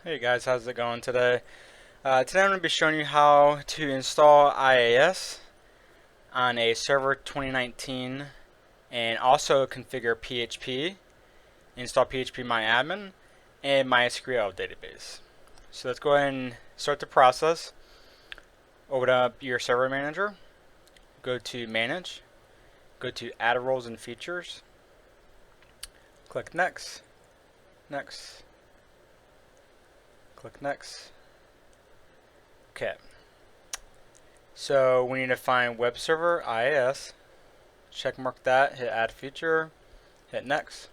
Hey guys, how's it going today? Today I'm going to be showing you how to install IIS on a server 2019 and also configure PHP, install PHPmyadmin, and MySQL database. So let's go ahead and start the process. Open up your server manager, go to Manage, go to Add Roles and Features, click Next, Next, click Next. Okay. So we need to find web server IIS, check mark that, hit add feature, hit next.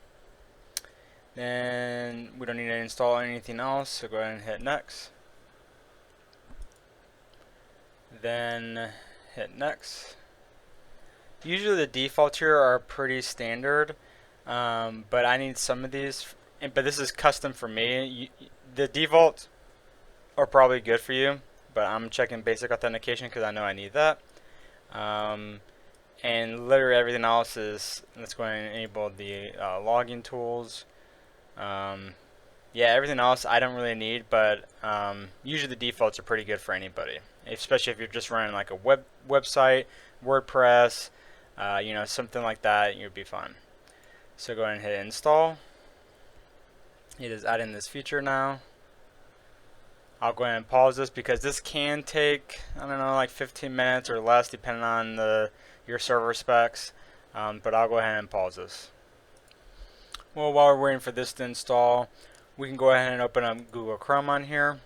Then we don't need to install anything else, so go ahead and hit next. Then hit next. Usually the defaults here are pretty standard, but I need some of these, but this is custom for me. The defaults are probably good for you, but I'm checking basic authentication because I know I need that. And literally everything else is, let's go ahead and enable the logging tools. Yeah, everything else I don't really need, but usually the defaults are pretty good for anybody, especially if you're just running like a website, WordPress, something like that, you'd be fine. So go ahead and hit install. It is adding this feature now. I'll go ahead and pause this because this can take, I don't know, like 15 minutes or less depending on your server specs, but I'll go ahead and pause this. Well, while we're waiting for this to install, we can go ahead and open up Google Chrome on here,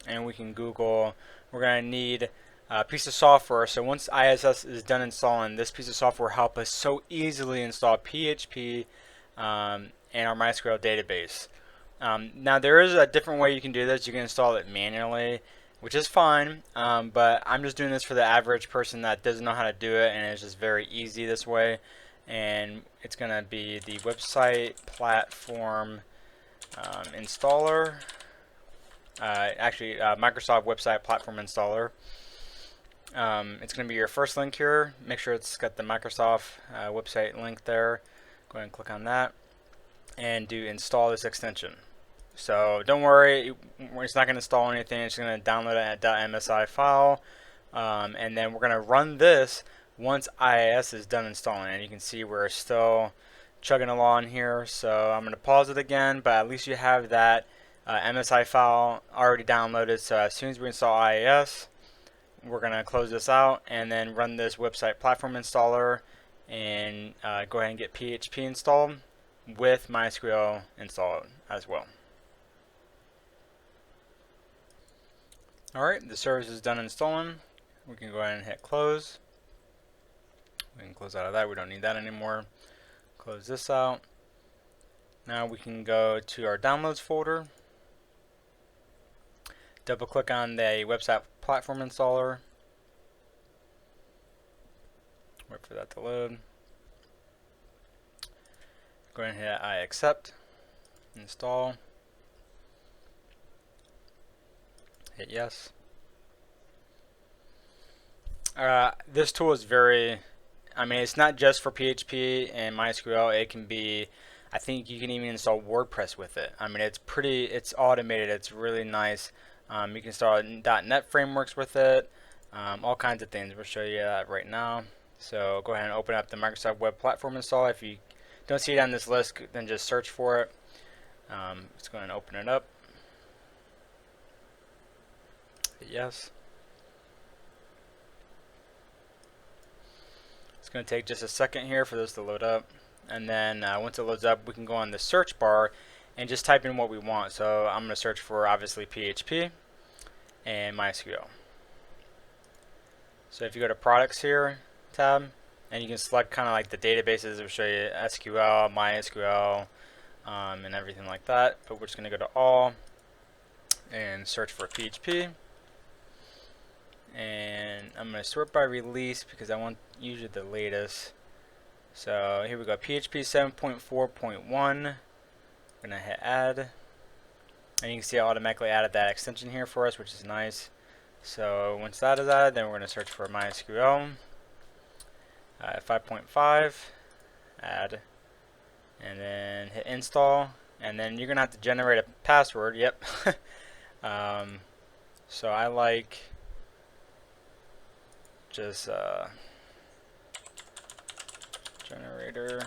and we can Google, we're going to need a piece of software. So once IIS is done installing, this piece of software will help us so easily install PHP and our MySQL database. Now there is a different way you can do this. You can install it manually, which is fine, but I'm just doing this for the average person that doesn't know how to do it, and it's just very easy this way. And it's going to be the website platform installer, Microsoft website platform installer. It's going to be your first link here. Make sure it's got the Microsoft website link there. Go ahead and click on that and do install this extension. So don't worry, it's not going to install anything. It's going to download a .msi file, and then we're going to run this once IIS is done installing. And you can see we're still chugging along here. So I'm going to pause it again, but at least you have that MSI file already downloaded. So as soon as we install IIS, we're going to close this out and then run this website platform installer and go ahead and get PHP installed with MySQL installed as well. Alright, the service is done installing. We can go ahead and hit close. We can close out of that, we don't need that anymore. Close this out. Now we can go to our downloads folder. Double click on the website platform installer. Wait for that to load. Go ahead and hit I accept. Install. Hit yes. This tool is it's not just for PHP and MySQL. It can be, I think you can even install WordPress with it. It's automated. It's really nice. You can install .NET frameworks with it, all kinds of things. We'll show you that right now. So go ahead and open up the Microsoft Web Platform install. If you don't see it on this list, then just search for it. Let's go ahead and open it up. Hit yes. It's going to take just a second here for this to load up, and then once it loads up, we can go on the search bar and just type in what we want. So I'm going to search for obviously PHP and MySQL. So if you go to products here tab, and you can select kind of like the databases. It will show you SQL, MySQL, and everything like that. But we're just going to go to all and search for PHP. And I'm going to sort by release because I want usually the latest. So here we go, PHP 7.4.1. We're going to hit add. And you can see I automatically added that extension here for us, which is nice. So once that is added, then we're going to search for MySQL. 5.5, add, and then hit install. And then you're going to have to generate a password. Yep. So I like just generator.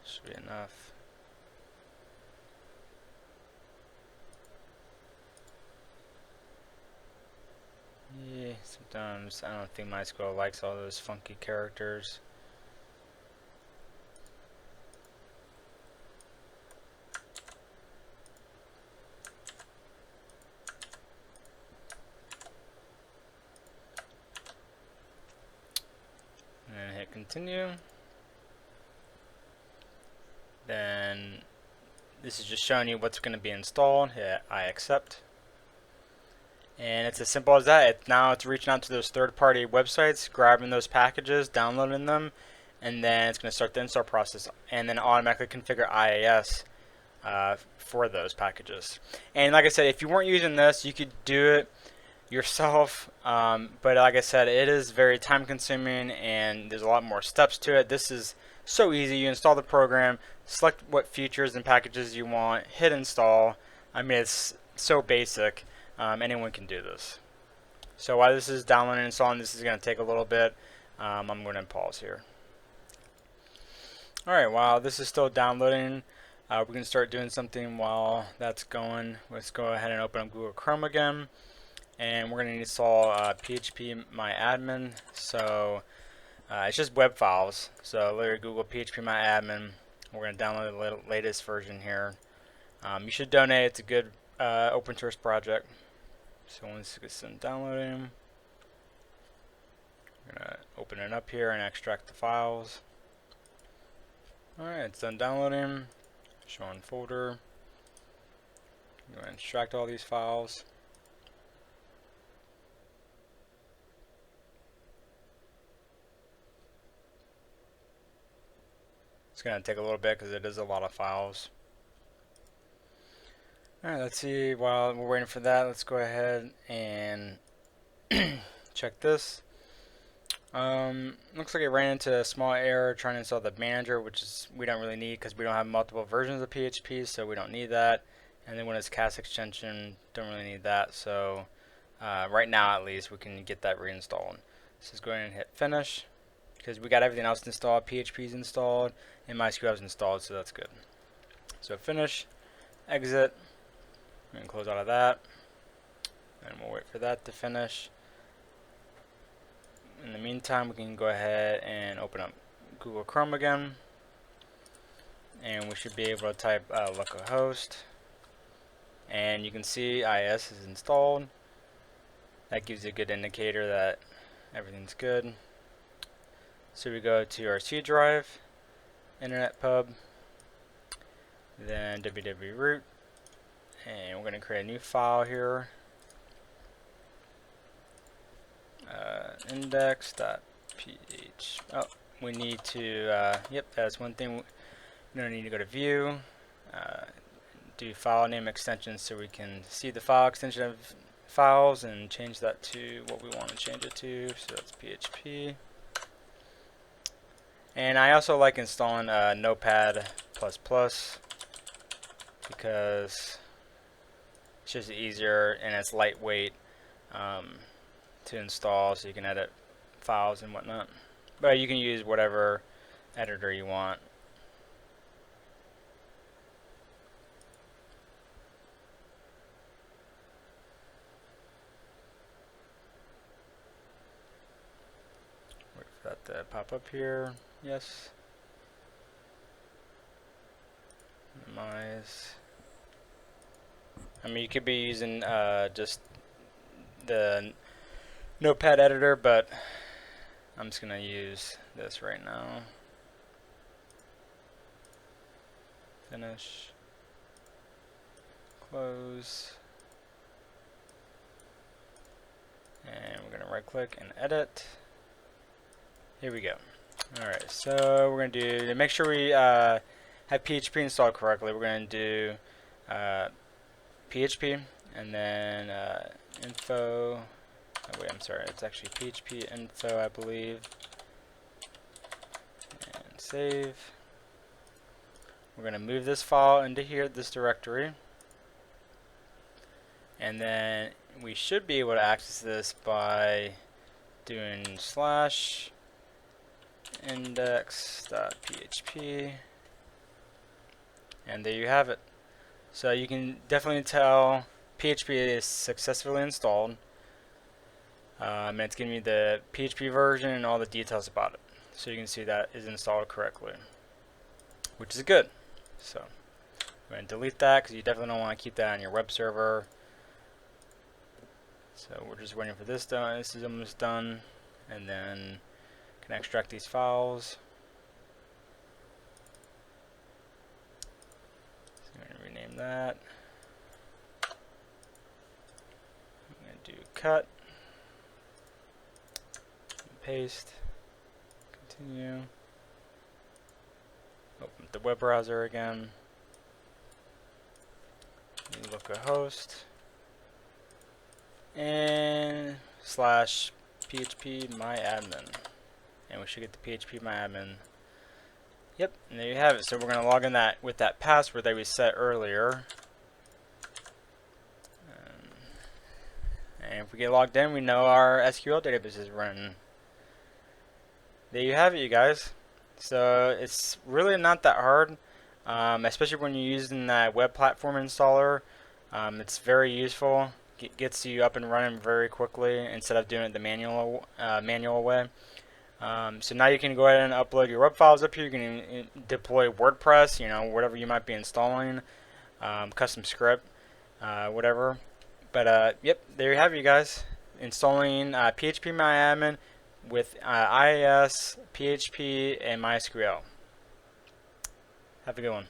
Should be enough. Yeah, sometimes I don't think MySQL likes all those funky characters. And then hit continue. Then this is just showing you what's going to be installed. Hit I accept. And it's as simple as that. Now it's reaching out to those third-party websites, grabbing those packages, downloading them, and then it's going to start the install process and then automatically configure IIS for those packages. And like I said, if you weren't using this, you could do it yourself, but like I said, it is very time consuming and there's a lot more steps to it. This is so easy. You install the program, select what features and packages you want, hit install. I mean, it's so basic. Anyone can do this. So while this is downloading and installing, this is going to take a little bit. I'm going to pause here. Alright, while this is still downloading, we're going to start doing something while that's going. Let's go ahead and open up Google Chrome again. And we're going to install PHPmyadmin. So it's just web files. So literally Google PHPmyadmin. We're going to download the latest version here. You should donate. It's a good open source project. So once it's done downloading, I'm going to open it up here and extract the files. Alright, it's done downloading. Showing folder. I'm going to extract all these files. It's going to take a little bit because it is a lot of files. Alright, let's see. While we're waiting for that, let's go ahead and check this. Looks like it ran into a small error trying to install the manager, which is we don't really need because we don't have multiple versions of PHP, so we don't need that. And then when it's cast extension, don't really need that. So right now, at least, we can get that reinstalled. So let's go ahead and hit finish because we got everything else installed. PHP is installed and MySQL is installed, so that's good. So finish, exit. We're going to close out of that, and we'll wait for that to finish. In the meantime, we can go ahead and open up Google Chrome again, and we should be able to type localhost, and you can see IIS is installed. That gives you a good indicator that everything's good. So we go to our C drive, Internet Pub, then www.root. And we're going to create a new file here, index.ph. Oh, we need to, yep, that's one thing. We don't need to go to view, do file name extensions so we can see the file extension of files and change that to what we want to change it to. So that's PHP. And I also like installing Notepad++ because it's just easier and it's lightweight to install, so you can edit files and whatnot. But you can use whatever editor you want. Wait for that to pop up here. Yes. Minimize. I mean, you could be using just the Notepad editor, but I'm just going to use this right now. Finish. Close. And we're going to right click and edit. Here we go. Alright, so we're going to do, to make sure we have PHP installed correctly, we're going to do PHP and then info. Oh wait, I'm sorry, it's actually PHP info, I believe. And save. We're going to move this file into here, this directory. And then we should be able to access this by doing /index.php. And there you have it. So you can definitely tell PHP is successfully installed. And it's giving me the PHP version and all the details about it. So you can see that is installed correctly, which is good. So I'm going to delete that because you definitely don't want to keep that on your web server. So we're just waiting for this done. This is almost done. And then can extract these files. So I'm going to rename that. I'm going to do cut. Paste. Continue. Open the web browser again. Localhost. And /PHPmyadmin. And we should get the PHPmyadmin. Yep, and there you have it. So we're going to log in that with that password that we set earlier. And if we get logged in, we know our SQL database is running. There you have it, you guys. So it's really not that hard, especially when you're using that web platform installer. It's very useful. It gets you up and running very quickly instead of doing it the manual way. So now you can go ahead and upload your web files up here. You can deploy WordPress, whatever you might be installing, custom script, whatever. But yep, there you have it, you guys. Installing PHPmyadmin with IIS, PHP, and MySQL. Have a good one.